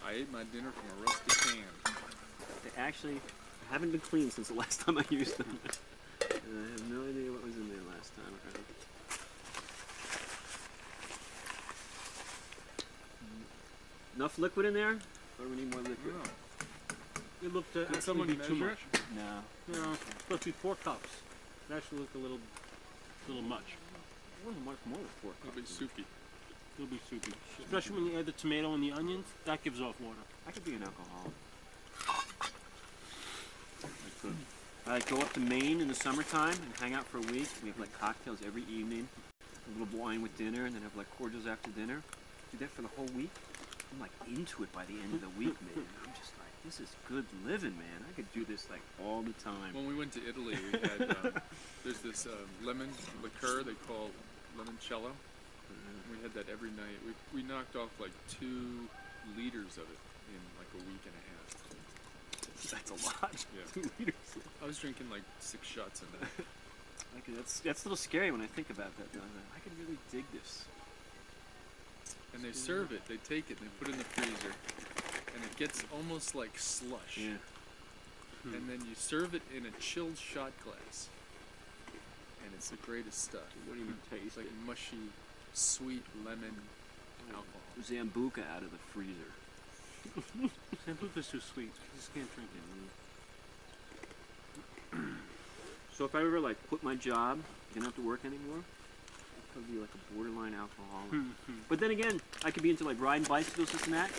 I ate my dinner from a rusty can. They actually haven't been cleaned since the last time I used them. And I have no idea what was in there last time around. Enough liquid in there? Or do we need more liquid? No. It looked Did actually someone be too measure much. it? No. No, it's supposed to be 4 cups. It actually looked a little much. More than 4 It'll be cups. soupy. It'll be soupy. Especially when you add the tomato and the onions, that gives off water. I could be an alcoholic. I could. I go up to Maine in the summertime and hang out for a week. We have like cocktails every evening, a little wine with dinner, and then have like cordials after dinner. Do that for the whole week. I'm like into it by the end of the week, man. I'm just like, this is good living, man. I could do this like all the time. When we went to Italy, we had there's this lemon liqueur they call limoncello. We had that every night. We knocked off like 2 liters of it in like a week and a half. That's a lot. Yeah. 2 liters. I was drinking like 6 shots a night. That's a little scary when I think about that. Though. I could really dig this. And they serve it. They take it and they put it in the freezer, and it gets almost like slush. Yeah. And then you serve it in a chilled shot glass, and it's the greatest stuff. You don't even taste It's like it. mushy, sweet lemon alcohol. Zambuca out of the freezer. Sambuca's too sweet. You just can't drink it. So if I ever like quit my job, didn't have to work anymore, I'd probably be like a borderline alcoholic. But then again, I could be into like riding bicycles, this and that,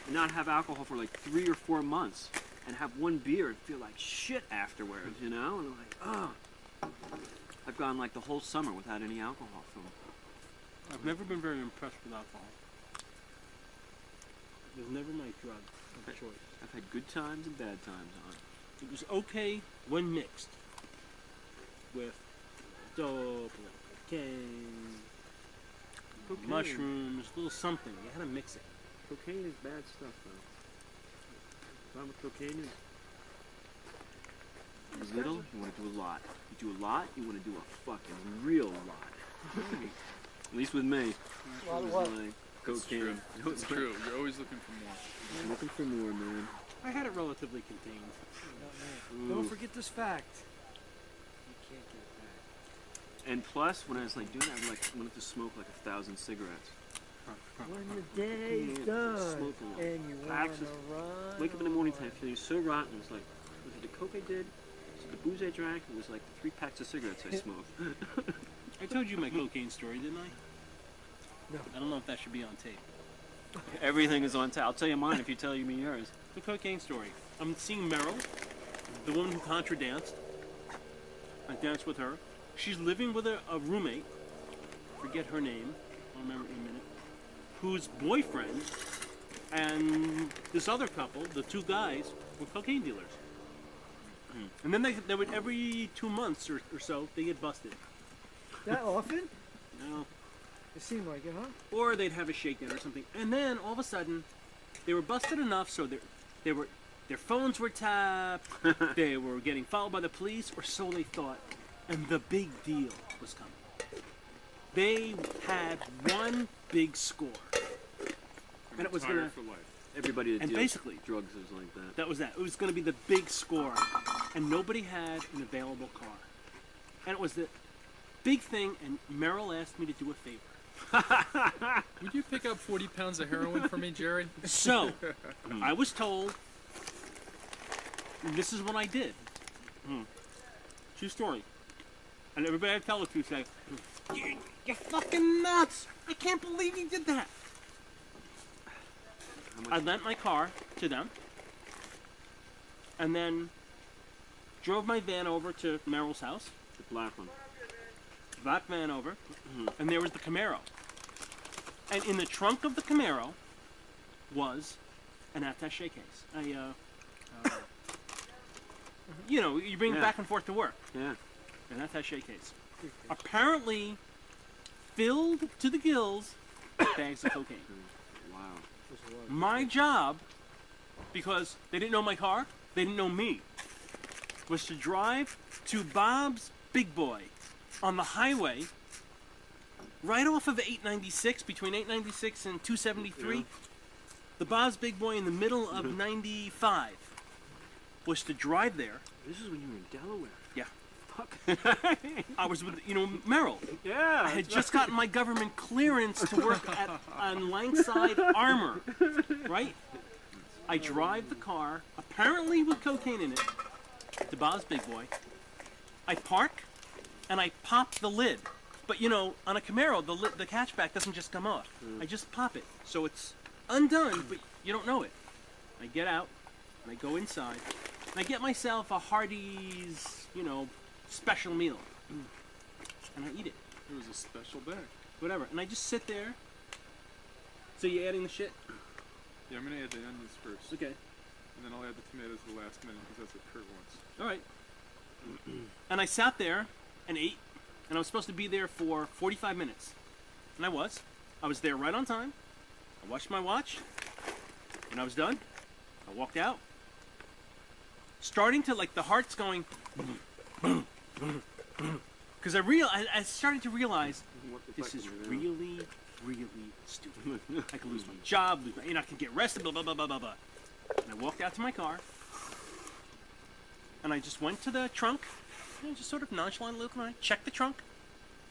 and not have alcohol for like 3 or 4 months, and have one beer and feel like shit afterwards, you know? And I'm like, oh. I've gone like the whole summer without any alcohol from. I've never been very impressed with alcohol. It was never my drug of choice. I've had good times and bad times on it. It was okay when mixed with dope, cocaine, mushrooms, a little something. You had to mix it. Cocaine is bad stuff, though. The problem with cocaine is you're little, you want to do a lot. You do a lot, you want to do a fucking real lot. At least with me. A lot of It was what? like It's cocaine. true. No, It's true. You're always looking for more. I'm looking for more, man. I had it relatively contained. Ooh. Don't forget this fact. You can't get it back. And plus, when I was like doing that, I wanted to smoke like 1,000 cigarettes. When the day's Yeah, done smoking one. and you I want to actually run. Wake up in the morning time feeling so rotten. It was like, was it the coke I did? Was it the booze I drank? It was like 3 packs of cigarettes I smoked. I told you my cocaine story, didn't I? No. I don't know if that should be on tape. Everything is on tap. I'll tell you mine if you tell me yours. The cocaine story. I'm seeing Meryl, the woman who contra danced. I danced with her. She's living with a roommate. Forget her name. I'll remember it in a minute. Whose boyfriend and this other couple, the 2 guys, were cocaine dealers. And then they would every 2 months or so they get busted. That often? No. It seemed like it, huh? Or they'd have a shakedown or something. And then all of a sudden, they were busted enough so their phones were tapped, they were getting followed by the police, or so they thought. And the big deal was coming. They had one big score. And it was Retired gonna, for life. Everybody that and deals basically, drugs is like that. that was that. It was going to be the big score. And nobody had an available car. And it was the big thing, and Meryl asked me to do a favor. Would you pick up 40 pounds of heroin for me, Jerry? So, I was told, and this is what I did. True story. And everybody I tell it to say, you're fucking nuts! I can't believe you did that! I lent my car to them, and then drove my van over to Meryl's house, The black one. black van over, and there was the Camaro. And in the trunk of the Camaro was an attaché case. You know, you bring it Yeah. back and forth to work. Yeah. An attaché case. Apparently filled to the gills with bags of cocaine. Wow. My job, because they didn't know my car, they didn't know me, was to drive to Bob's Big Boy on the highway right off of 896, between 896 and 273, the Bob's Big Boy in the middle of '95 was to drive there. This is when you were in Delaware. Yeah. Fuck. I was with, Merrill. Yeah. I had just gotten my government clearance to work on Langside Armor, right? I drive the car, apparently with cocaine in it, to Bob's Big Boy. I park, and I pop the lid. But on a Camaro, the hatchback doesn't just come off. I just pop it, so it's undone, but you don't know it. I get out, and I go inside, and I get myself a Hardee's, special meal, and I eat it. It was a special bag. Whatever, and I just sit there. So you adding the shit? Yeah, I'm gonna add the onions first, Okay. and then I'll add the tomatoes at the last minute because that's what Kurt wants. All right. And I sat there and ate, and I was supposed to be there for 45 minutes. And I was. I was there right on time. I watched my watch. When I was done, I walked out. Starting to, the heart's going, because I started to realize What the this fuck is am I doing? really, really stupid. I could lose my job, I could get arrested, blah, blah, blah, blah, blah, blah. And I walked out to my car, and I just went to the trunk, just sort of nonchalantly looking at it, checked the trunk.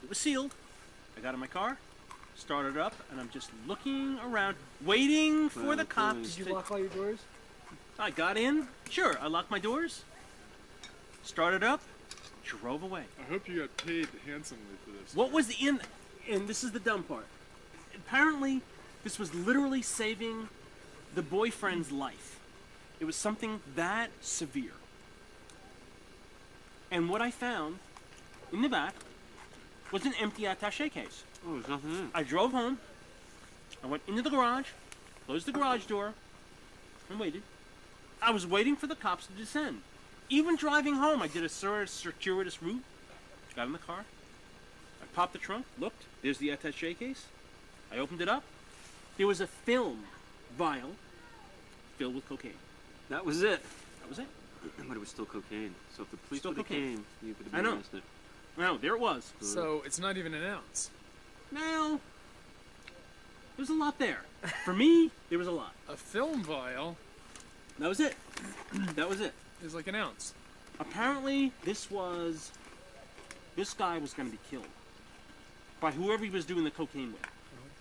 It was sealed. I got in my car, started it up, and I'm just looking around, waiting for the cops. Did you lock all your doors? I got in, sure, I locked my doors, started up, drove away. I hope you got paid handsomely for this. What was and this is the dumb part. Apparently, this was literally saving the boyfriend's life. It was something that severe. And what I found in the back was an empty attaché case. Oh, there's nothing in it. I drove home, I went into the garage, closed the garage door, and waited. I was waiting for the cops to descend. Even driving home, I did a sort of circuitous route, got in the car, I popped the trunk, looked, there's the attaché case. I opened it up. There was a film vial filled with cocaine. That was it. That was it. But it was still cocaine. So if the police Still would have cocaine. came, you could have I been know. arrested. No, there it was. So it's not even an ounce. Now, there's a lot there. For me, there was a lot. A film vial That was it. That was it. is like an ounce. Apparently, this guy was going to be killed by whoever he was doing the cocaine with.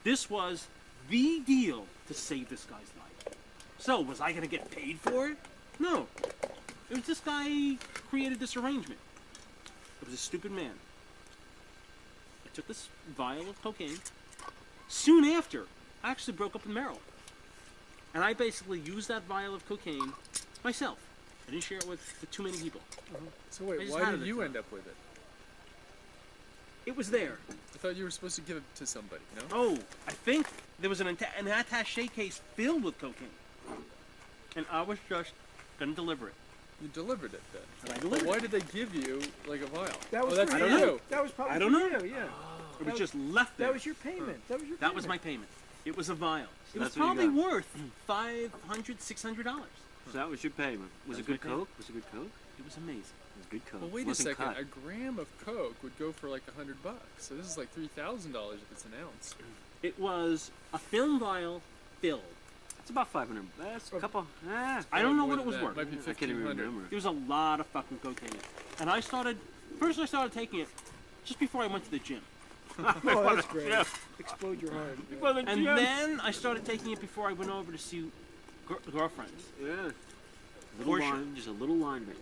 This was the deal to save this guy's life. So, was I going to get paid for it? No. It was this guy created this arrangement. It was a stupid man. I took this vial of cocaine. Soon after, I actually broke up with Merrill. And I basically used that vial of cocaine myself. I didn't share it with too many people. So I wait, just why had did it you for end up with it? It was there. I thought you were supposed to give it to somebody, no? Oh, I think there was an attaché case filled with cocaine. And I was just going to deliver it. You delivered it then. And I But delivered why it. did they give you like a vial? That was oh, that's for I don't you. know. That was probably I don't know. for you, yeah. It was just left there. That was your payment. That was your That was my payment. payment. It was a vial. So It was that's what you probably got. worth $500, $600. So that was your payment. Was That it was good my payment. Coke? Was it good Coke? It was amazing. It was good Coke. Well, wait a Wasn't second. cut. A gram of Coke would go for like $100. So this is like $3,000 if it's an ounce. It was a film vial filled. It's about 500. That's a couple. I don't know More what it than was that. worth. Might be I can't even 1,500. remember. There was a lot of fucking cocaine in it. And I started taking it just before I went to the gym. Oh, that's great. Explode your heart. And then I started taking it before I went over to see girlfriends. Yeah. Little Porsche. line, just a little line right.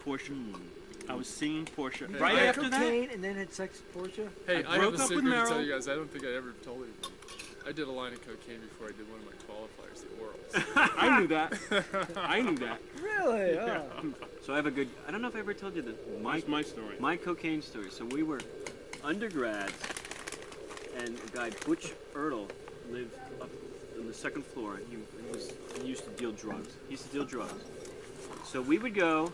Porsche. I was seeing Porsche. Hey, Right I- after that, cocaine and then had sex with Porsche. Hey, I I, broke have a up with secret to tell Merrill. you guys. I don't think I ever told you. I did a line of cocaine before I did one of my qualifiers, the orals. I knew that. I knew that. Really? Oh. So I have a good. I don't know if I ever told you this. That's my story. My cocaine story. So we were undergrads, and a guy, Butch Ertl, lived up on the second floor. He used to deal drugs. He used to deal drugs. So we would go.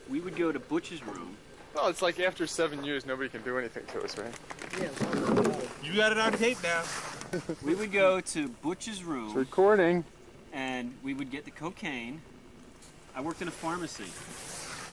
We would go to Butch's room. Well, it's like after 7 years, nobody can do anything to us, right? Yeah, it's all about it. You got it on tape now. We would go to Butch's room, recording. and we would get the cocaine. I worked in a pharmacy,